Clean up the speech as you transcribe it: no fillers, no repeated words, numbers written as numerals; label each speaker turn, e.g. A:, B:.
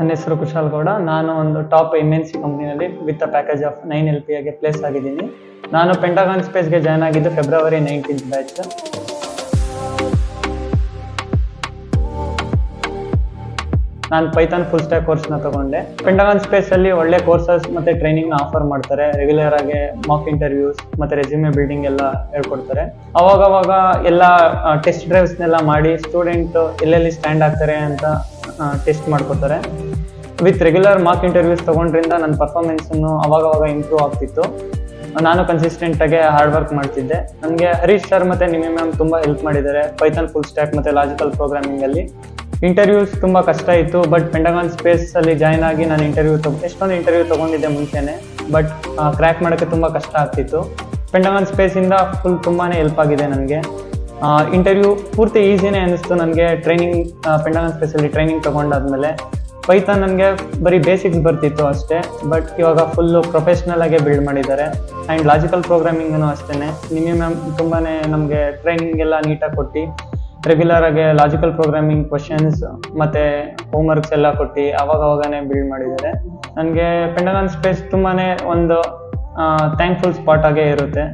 A: ನನ್ನ ಹೆಸರು ಕುಶಾಲ್ ಗೌಡ. ನಾನು ಒಂದು ಟಾಪ್ MNC ಕಂಪ್ನಿಯಲ್ಲಿ ವಿತ್ ಪ್ಯಾಕೇಜ್ ಆಫ್ 9 LPA ಗೆ ಪ್ಲೇಸ್ ಆಗಿದ್ದೀನಿ. ನಾನು ಪೆಂಟಗಾನ್ ಸ್ಪೇಸ್ಗೆ ಜಾಯ್ನ್ ಆಗಿದ್ದು ಫೆಬ್ರವರಿ 19th ಬ್ಯಾಚ್. ನಾನು ಪೈಥಾನ್ ಫುಲ್ ಸ್ಟ್ಯಾಕ್ ಕೋರ್ಸ್ನ ತಗೊಂಡೆ. ಪೆಂಟಗಾನ್ ಸ್ಪೇಸಲ್ಲಿ ಒಳ್ಳೆ ಕೋರ್ಸಸ್ ಮತ್ತು ಟ್ರೈನಿಂಗ್ನ ಆಫರ್ ಮಾಡ್ತಾರೆ. ರೆಗ್ಯುಲರ್ ಆಗಿ ಮಾಕ್ ಇಂಟರ್ವ್ಯೂಸ್ ಮತ್ತು ರೆಸ್ಯೂಮೆ ಬಿಲ್ಡಿಂಗ್ ಎಲ್ಲ ಹೇಳ್ಕೊಡ್ತಾರೆ. ಅವಾಗವಾಗ ಎಲ್ಲ ಟೆಸ್ಟ್ ಡ್ರೈವ್ಸ್ನೆಲ್ಲ ಮಾಡಿ ಸ್ಟೂಡೆಂಟ್ ಎಲ್ಲೆಲ್ಲಿ ಸ್ಟ್ಯಾಂಡ್ ಆಗ್ತಾರೆ ಅಂತ ಟೆಸ್ಟ್ ಮಾಡ್ಕೋತಾರೆ. ವಿತ್ ರೆಗ್ಯುಲರ್ ಮಾರ್ಕ್ ಇಂಟರ್ವ್ಯೂಸ್ ತೊಗೊಂಡ್ರಿಂದ ನನ್ನ ಪರ್ಫಾರ್ಮೆನ್ಸನ್ನು ಅವಾಗವಾಗ ಇಂಪ್ರೂವ್ ಆಗ್ತಿತ್ತು. ನಾನು ಕನ್ಸಿಸ್ಟೆಂಟಾಗಿ ಹಾರ್ಡ್ ವರ್ಕ್ ಮಾಡ್ತಿದ್ದೆ. ನನಗೆ ಹರೀಶ್ ಸರ್ ಮತ್ತು ನಿಮಿ ಮ್ಯಾಮ್ ತುಂಬ ಹೆಲ್ಪ್ ಮಾಡಿದ್ದಾರೆ ಪೈಥಾನ್ ಫುಲ್ ಸ್ಟ್ಯಾಕ್ ಮತ್ತು ಲಾಜಿಕಲ್ ಪ್ರೋಗ್ರಾಮಿಂಗಲ್ಲಿ. ಇಂಟರ್ವ್ಯೂಸ್ ತುಂಬ ಕಷ್ಟ ಇತ್ತು, ಬಟ್ ಪೆಂಟಗಾನ್ ಸ್ಪೇಸಲ್ಲಿ ಜಾಯ್ನ್ ಆಗಿ ನಾನು ಎಷ್ಟೊಂದು ಇಂಟರ್ವ್ಯೂ ತೊಗೊಂಡಿದ್ದೆ ಮುಂಚೆನೇ, ಬಟ್ ಕ್ರ್ಯಾಕ್ ಮಾಡೋಕ್ಕೆ ತುಂಬ ಕಷ್ಟ ಆಗ್ತಿತ್ತು. ಪೆಂಟಗಾನ್ ಸ್ಪೇಸಿಂದ ತುಂಬಾ ಹೆಲ್ಪ್ ಆಗಿದೆ ನನಗೆ. ಇಂಟರ್ವ್ಯೂ ಪೂರ್ತಿ ಈಸಿನೇ ಅನ್ನಿಸ್ತು ನನಗೆ. ಪೆಂಟಗಾನ್ ಸ್ಪೇಸಲ್ಲಿ ಟ್ರೈನಿಂಗ್ ತೊಗೊಂಡಾದ್ಮೇಲೆ ಪೈಥಾನ್ ನನಗೆ ಬರೀ ಬೇಸಿಕ್ಸ್ ಬರ್ತಿತ್ತು ಅಷ್ಟೇ, ಬಟ್ ಇವಾಗ ಫುಲ್ಲು ಪ್ರೊಫೆಷ್ನಲ್ ಆಗೇ ಬಿಲ್ಡ್ ಮಾಡಿದ್ದಾರೆ. ಆ್ಯಂಡ್ ಲಾಜಿಕಲ್ ಪ್ರೋಗ್ರಾಮಿಂಗೂ ಅಷ್ಟೇ. ನಿಮಿ ಮ್ಯಾಮ್ ತುಂಬಾ ನಮಗೆ ಟ್ರೈನಿಂಗ್ ಎಲ್ಲ ನೀಟಾಗಿ ಕೊಟ್ಟು ರೆಗ್ಯುಲರ್ ಆಗಿ ಲಾಜಿಕಲ್ ಪ್ರೋಗ್ರಾಮಿಂಗ್ ಕ್ವಶನ್ಸ್ ಮತ್ತು ಹೋಮ್ವರ್ಕ್ಸ್ ಎಲ್ಲ ಕೊಟ್ಟು ಅವಾಗವಾಗನೇ ಬಿಲ್ಡ್ ಮಾಡಿದ್ದಾರೆ. ನನಗೆ ಪೆಂಟಗಾನ್ ಸ್ಪೇಸ್ ತುಂಬಾ ಒಂದು ಥ್ಯಾಂಕ್ಫುಲ್ ಸ್ಪಾಟ್ ಆಗೇ ಇರುತ್ತೆ.